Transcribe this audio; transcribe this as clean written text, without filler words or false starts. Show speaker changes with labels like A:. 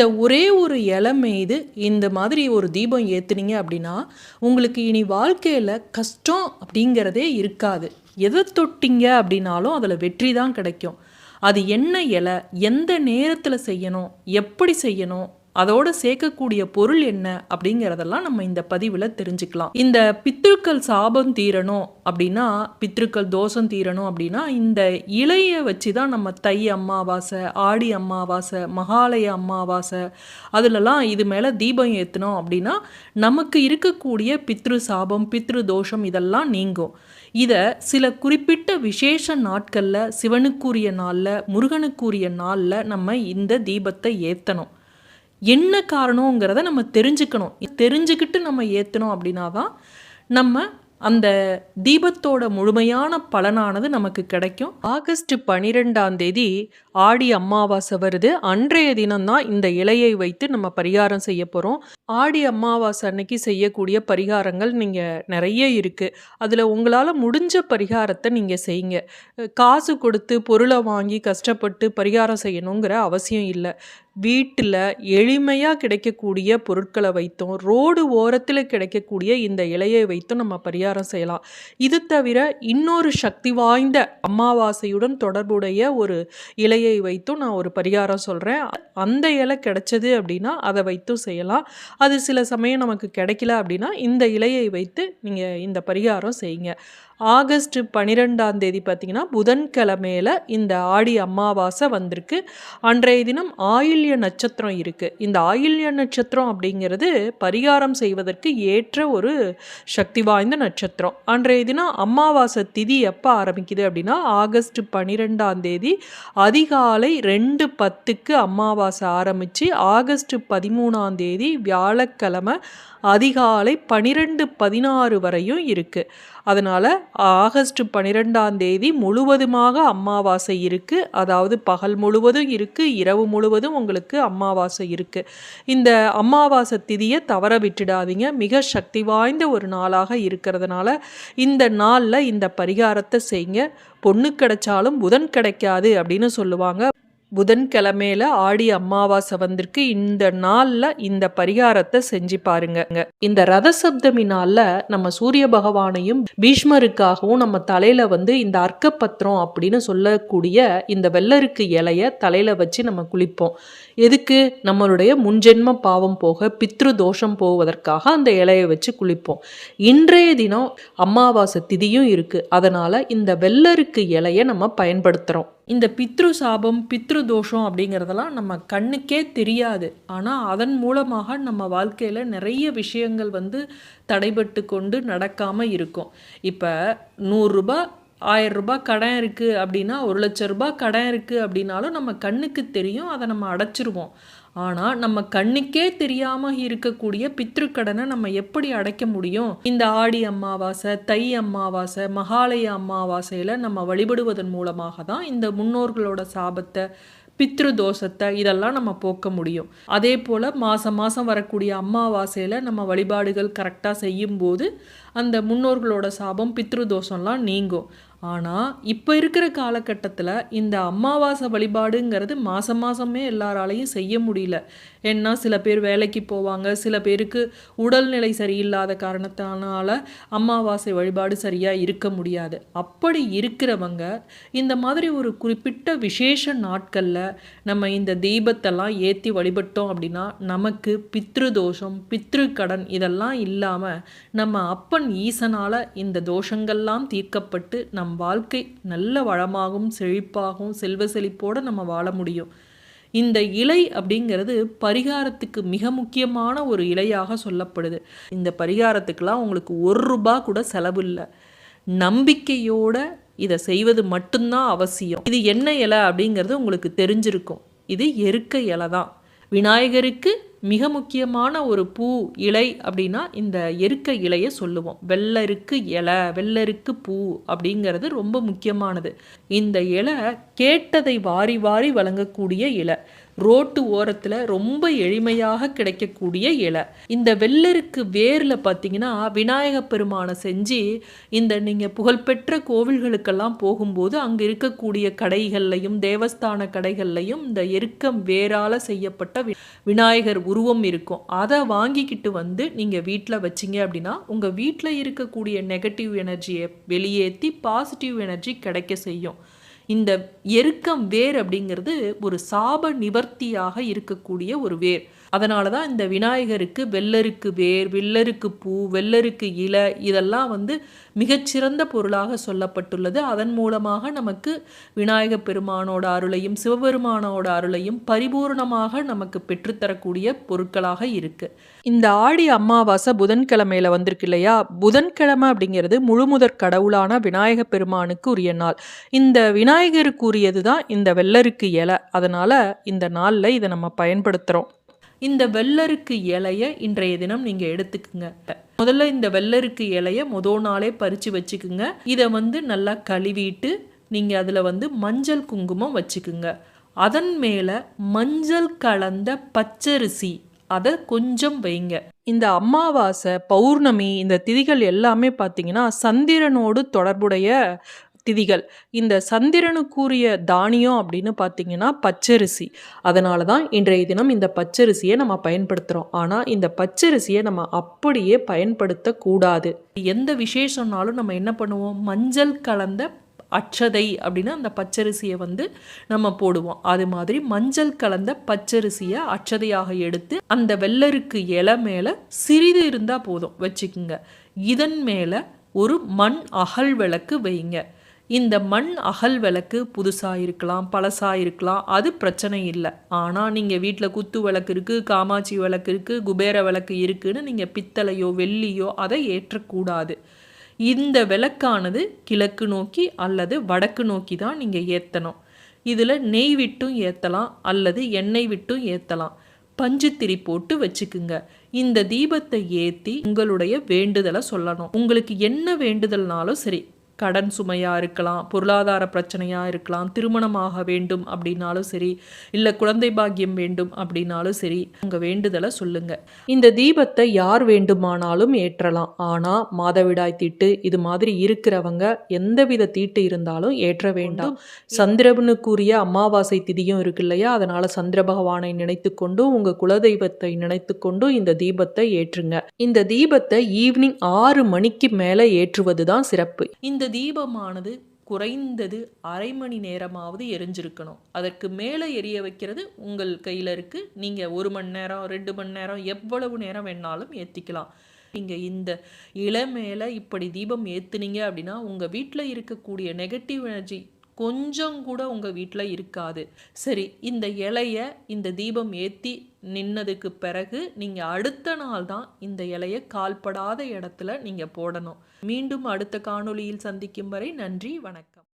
A: இந்த ஒரே ஒரு இலை மீது இந்த மாதிரி ஒரு தீபம் ஏற்றுனீங்க அப்படின்னா உங்களுக்கு இனி வாழ்க்கையில் கஷ்டம் அப்படிங்கிறதே இருக்காது. எதை தொட்டிங்க அப்படின்னாலும் அதில் வெற்றி தான் கிடைக்கும். அது என்ன இலை, எந்த நேரத்தில் செய்யணும், எப்படி செய்யணும், அதோட சேர்க்கக்கூடிய பொருள் என்ன அப்படிங்கிறதெல்லாம் நம்ம இந்த பதிவில் தெரிஞ்சுக்கலாம். இந்த பித்ருக்கள் சாபம் தீரணும் அப்படின்னா, பித்ருக்கள் தோஷம் தீரணும் அப்படின்னா, இந்த இலையை வச்சு தான் நம்ம தை அமாவாசை, ஆடி அமாவாசை, மகாலய அமாவாசை அதுலலாம் இது மேலே தீபம் ஏற்றினோம் அப்படின்னா நமக்கு இருக்கக்கூடிய பித்ரு சாபம், பித்ரு தோஷம் இதெல்லாம் நீங்கும். இதை சில குறிப்பிட்ட விசேஷ நாட்களில், சிவனுக்குரிய நாளில், முருகனுக்குரிய நாளில் நம்ம இந்த தீபத்தை ஏற்றணும். என்ன காரணங்கிறத நம்ம தெரிஞ்சுக்கணும். தெரிஞ்சுக்கிட்டு நம்ம ஏற்றணும் அப்படின்னா தான் நம்ம அந்த தீபத்தோட முழுமையான பலனானது நமக்கு கிடைக்கும். ஆகஸ்ட் 12 ஆடி அமாவாசை வருது. அன்றைய தினம்தான் இந்த இலையை வைத்து நம்ம பரிகாரம் செய்ய போகிறோம். ஆடி அமாவாசை அன்னைக்கு செய்யக்கூடிய பரிகாரங்கள் நீங்கள் நிறைய இருக்குது. அதில் உங்களால் முடிஞ்ச பரிகாரத்தை நீங்கள் செய்யுங்க. காசு கொடுத்து பொருளை வாங்கி கஷ்டப்பட்டு பரிகாரம் செய்யணுங்கிற அவசியம் இல்லை. வீட்டில் எளிமையாக கிடைக்கக்கூடிய பொருட்களை வைத்தும், ரோடு ஓரத்தில் கிடைக்கக்கூடிய இந்த இலையை வைத்தும் நம்ம பரிகாரம் செய்யலாம். இது தவிர இன்னொரு சக்தி வாய்ந்த அமாவாசையுடன் தொடர்புடைய ஒரு இலையை வைத்தும் நான் ஒரு பரிகாரம் சொல்கிறேன். அந்த இலை கிடைச்சது அப்படின்னா அதை வைத்தும் செய்யலாம். அது சில சமயம் நமக்கு கிடைக்கல அப்படின்னா இந்த இலையை வைத்து நீங்கள் இந்த பரிகாரம் செய்யுங்க. ஆகஸ்ட் 12 பார்த்தீங்கன்னா புதன்கிழமையில இந்த ஆடி அமாவாசை வந்திருக்கு. அன்றைய தினம் ஆயில்ய நட்சத்திரம் இருக்குது. இந்த ஆயில்ய நட்சத்திரம் அப்படிங்கிறது பரிகாரம் செய்வதற்கு ஏற்ற ஒரு சக்தி வாய்ந்த நட்சத்திரம். அன்றைய தினம் அமாவாசை திதி எப்போ ஆரம்பிக்குது அப்படின்னா ஆகஸ்ட் 12 அதிகாலை 2:10 அமாவாசை ஆரம்பித்து ஆகஸ்ட் 13 வியாழக்கிழமை அதிகாலை 12:16 வரையும் இருக்குது. அதனால் ஆகஸ்ட் 12 முழுவதுமாக அமாவாசை இருக்குது. அதாவது பகல் முழுவதும் இருக்குது, இரவு முழுவதும் உங்களுக்கு அமாவாசை இருக்குது. இந்த அமாவாசை திதியை தவற விட்டுடாதீங்க. மிக சக்தி வாய்ந்த ஒரு நாளாக இருக்கிறதுனால இந்த நாளில் இந்த பரிகாரத்தை செய்யுங்க. பொண்ணு கிடைச்சாலும் புதன் கிடைக்காது அப்படின்னு சொல்லுவாங்க. புதன்கிழமையில ஆடி அமாவாசை வந்திருக்கு. இந்த நாளில் இந்த பரிகாரத்தை செஞ்சு பாருங்க. இந்த ரத சப்தமி நாளில் நம்ம சூரிய பகவானையும் பீஷ்மருக்காகவும் நம்ம தலையில இந்த அர்க்கப்பத்திரம் அப்படின்னு சொல்லக்கூடிய இந்த வெள்ளருக்கு இலைய தலையில வச்சு நம்ம குளிப்போம். எதுக்கு? நம்மளுடைய முன்ஜென்ம பாவம் போக, பித்ரு தோஷம் போவதற்காக அந்த இலையை வச்சு குளிப்போம். இன்றைய தினம் அமாவாசை திதியும் இருக்கு. அதனால இந்த வெள்ளருக்கு இலையை நம்ம பயன்படுத்துறோம். இந்த பித்ரு சாபம், பித்ரு தோஷம் அப்படிங்கிறதெல்லாம் நம்ம கண்ணுக்கே தெரியாது. ஆனால் அதன் மூலமாக நம்ம வாழ்க்கையில் நிறைய விஷயங்கள் தடைபட்டு கொண்டு நடக்காமல் இருக்கும். இப்போ 100 ரூபாய் 1000 ரூபாய் கடன் இருக்குது அப்படின்னா, 1,00,000 ரூபாய் கடன் இருக்குது அப்படின்னாலும் நம்ம கண்ணுக்கு தெரியும், அதை நம்ம அடைச்சிருவோம். ஆனால் நம்ம கண்ணுக்கே தெரியாமல் இருக்கக்கூடிய பித்ருக்கடனை நம்ம எப்படி அடைக்க முடியும்? இந்த ஆடி அமாவாசை, தை அமாவாசை, மகாலய அமாவாசையில் நம்ம வழிபடுவதன் மூலமாக தான் இந்த முன்னோர்களோட சாபத்தை, பித்ரு தோஷத்தை இதெல்லாம் நம்ம போக்க முடியும். அதே போல் மாதம் மாதம் வரக்கூடிய அமாவாசையில் நம்ம வழிபாடுகள் கரெக்டாக செய்யும்போது அந்த முன்னோர்களோட சாபம், பித்ரு தோஷம்லாம் நீங்கும். ஆனால் இப்போ இருக்கிற காலகட்டத்தில் இந்த அமாவாசை வழிபாடுங்கிறது மாதம் மாதமே எல்லாராலையும் செய்ய முடியல. ஏன்னா சில பேர் வேலைக்கு போவாங்க, சில பேருக்கு உடல்நிலை சரியில்லாத காரணத்தினால அமாவாசை வழிபாடு சரியாக இருக்க முடியாது. அப்படி இருக்கிறவங்க இந்த மாதிரி ஒரு குறிப்பிட்ட விசேஷ நாட்களில் நம்ம இந்த தீபத்தெல்லாம் ஏற்றி வழிபட்டோம் அப்படின்னா நமக்கு பித்ரு தோஷம், பித்ரு கடன் இதெல்லாம் இல்லாமல் நம்ம அப்பன் ஈசனால் இந்த தோஷங்கள்லாம் தீர்க்கப்பட்டு நம் வாழ்க்கை நல்ல வளமாகவும் செழிப்பாகவும் செல்வ செழிப்போடு நம்ம வாழ முடியும். இந்த இலை அப்படிங்கிறது பரிகாரத்துக்கு மிக முக்கியமான ஒரு இலையாக சொல்லப்படுது. இந்த பரிகாரத்துக்கெல்லாம் உங்களுக்கு 1 ரூபாய் கூட செலவு இல்லை. நம்பிக்கையோட இதை செய்வது மட்டும்தான் அவசியம். இது என்ன இலை அப்படிங்கிறது உங்களுக்கு தெரிஞ்சிருக்கும். இது எருக்க இலை தான். விநாயகருக்கு மிக முக்கியமான ஒரு பூ இலை அப்படின்னா இந்த எருக்க இலையை சொல்லுவோம். வெள்ளருக்கு இலை, வெள்ளருக்கு பூ அப்படிங்கிறது ரொம்ப முக்கியமானது. இந்த இலை கேட்டதை வாரி வாரி வழங்கக்கூடிய இலை. ரோட்டு ஓரத்தில் ரொம்ப எளிமையாக கிடைக்கக்கூடிய இலை. இந்த வெள்ளருக்கு வேரில் பார்த்தீங்கன்னா விநாயகப் பெருமானை செஞ்சு இந்த நீங்கள் புகழ்பெற்ற கோவில்களுக்கெல்லாம் போகும்போது அங்கே இருக்கக்கூடிய கடைகள்லையும் தேவஸ்தான கடைகள்லையும் இந்த எருக்கம் வேரால் செய்யப்பட்ட விநாயகர் உருவம் இருக்கும். அதை வாங்கிக்கிட்டு வந்து நீங்கள் வீட்டில் வச்சிங்க அப்படின்னா உங்கள் வீட்டில் இருக்கக்கூடிய நெகட்டிவ் எனர்ஜியை வெளியேற்றி பாசிட்டிவ் எனர்ஜி கிடைக்க செய்யும். இந்த எருக்கம் வேர் அப்படிங்கிறது ஒரு சாப நிவர்த்தியாக இருக்கக்கூடிய ஒரு வேர். அதனால தான் இந்த விநாயகருக்கு வெள்ளருக்கு வேர், வெள்ளருக்கு பூ, வெள்ளருக்கு இலை இதெல்லாம் மிகச்சிறந்த பொருளாக சொல்லப்பட்டுள்ளது. அதன் மூலமாக நமக்கு விநாயகப் பெருமானோட அருளையும் சிவபெருமானோட அருளையும் பரிபூர்ணமாக நமக்கு பெற்றுத்தரக்கூடிய பொருட்களாக இருக்கு. இந்த ஆடி அமாவாசை புதன்கிழமையில வந்திருக்கு இல்லையா? புதன்கிழமை அப்படிங்கிறது முழுமுதற் கடவுளான விநாயகப் பெருமானுக்கு உரிய நாள். இந்த விநாயகருக்கு உரியது தான் இந்த வெள்ளருக்கு இலை. அதனால இந்த நாளில் இதை நம்ம பயன்படுத்துகிறோம். இந்த வெள்ளருக்கு இலையை இன்றைய தினம் நீங்கள் எடுத்துக்குங்க. முதல்ல இந்த வெள்ளருக்கு இலையை முதல் நாளே பறித்து வச்சுக்குங்க. இதை நல்லா கழுவிட்டு நீங்கள் அதில் மஞ்சள் குங்குமம் வச்சுக்குங்க. அதன் மேலே மஞ்சள் கலந்த பச்சரிசி அதை கொஞ்சம் வைங்க. இந்த அமாவாசை, பௌர்ணமி இந்த திதிகள் எல்லாமே பார்த்தீங்கன்னா சந்திரனோடு தொடர்புடைய திதிகள். இந்த சந்திரனுக்குரிய தானியம் அப்படின்னு பார்த்தீங்கன்னா பச்சரிசி. அதனால தான் இன்றைய தினம் இந்த பச்சரிசியை நம்ம பயன்படுத்துகிறோம். ஆனால் இந்த பச்சரிசியை நம்ம அப்படியே பயன்படுத்தக்கூடாது. எந்த விசேஷம்னாலும் நம்ம என்ன பண்ணுவோம்? மஞ்சள் கலந்த அட்சதை அப்படின்னு அந்த பச்சரிசியை நம்ம போடுவோம். அது மாதிரி மஞ்சள் கலந்த பச்சரிசியை அட்சதையாக எடுத்து அந்த வெள்ளருக்கு இலை மேலே சிறிது இருந்தால் போதும் வச்சுக்குங்க. இதன் மேலே ஒரு மண் அகல் விளக்கு வைங்க. இந்த மண் அகல் விளக்கு புதுசாக இருக்கலாம், பழசாக இருக்கலாம், அது பிரச்சனை இல்லை. ஆனால் நீங்கள் வீட்டில் குத்து விளக்கு இருக்குது, காமாட்சி விளக்கு இருக்குது, குபேர விளக்கு இருக்குதுன்னு நீங்கள் பித்தளையோ வெள்ளியோ அதை ஏற்றக்கூடாது. இந்த விளக்கானது கிழக்கு நோக்கி அல்லது வடக்கு நோக்கி தான் நீங்கள் ஏற்றணும். இதில் நெய் விட்டும் ஏற்றலாம் அல்லது எண்ணெய் விட்டும் ஏற்றலாம். பஞ்சுத்திரி போட்டு வச்சுக்குங்க. இந்த தீபத்தை ஏற்றி உங்களுடைய வேண்டுதலை சொல்லணும். உங்களுக்கு என்ன வேண்டுதல்னாலும் சரி, கடன் சுமையாக இருக்கலாம், பொருளாதார பிரச்சனையாக இருக்கலாம், திருமணமாக வேண்டும் அப்படின்னாலும் சரி, இல்லை குழந்தை பாக்கியம் வேண்டும் அப்படின்னாலும் சரி, உங்கள் வேண்டுதலை சொல்லுங்கள். இந்த தீபத்தை யார் வேண்டுமானாலும் ஏற்றலாம். ஆனால் மாதவிடாய் தீட்டு இது மாதிரி இருக்கிறவங்க எந்தவித தீட்டு இருந்தாலும் ஏற்ற வேண்டாம். சந்திரனுக்குரிய அமாவாசை திதியும் இருக்கு இல்லையா? அதனால் சந்திர பகவானை நினைத்து கொண்டு உங்கள் குலதெய்வத்தை நினைத்து கொண்டு இந்த தீபத்தை ஏற்றுங்க. இந்த தீபத்தை ஈவினிங் 6 மணிக்கு மேலே ஏற்றுவது தான் சிறப்பு. இந்த தீபமானது குறைந்தது அரை மணி நேரமாவது எரிஞ்சிருக்கணும். அதற்கு மேலே எரிய வைக்கிறது உங்கள் கையில் இருக்குது. நீங்கள் 1 மணி நேரம் 2 மணி நேரம் எவ்வளவு நேரம் வேணாலும் ஏற்றிக்கலாம். நீங்கள் இந்த இலை மேலே இப்படி தீபம் ஏற்றுனீங்க அப்படின்னா உங்கள் வீட்டில் இருக்கக்கூடிய நெகட்டிவ் எனர்ஜி கொஞ்சம் கூட உங்கள் வீட்டில் இருக்காது. சரி, இந்த இலையை இந்த தீபம் ஏற்றி நின்னதுக்கு பிறகு நீங்கள் அடுத்த நாள் தான் இந்த இலையை கால்படாத இடத்துல நீங்கள் போடணும். மீண்டும் அடுத்த காணொளியில் சந்திக்கும் வரை நன்றி, வணக்கம்.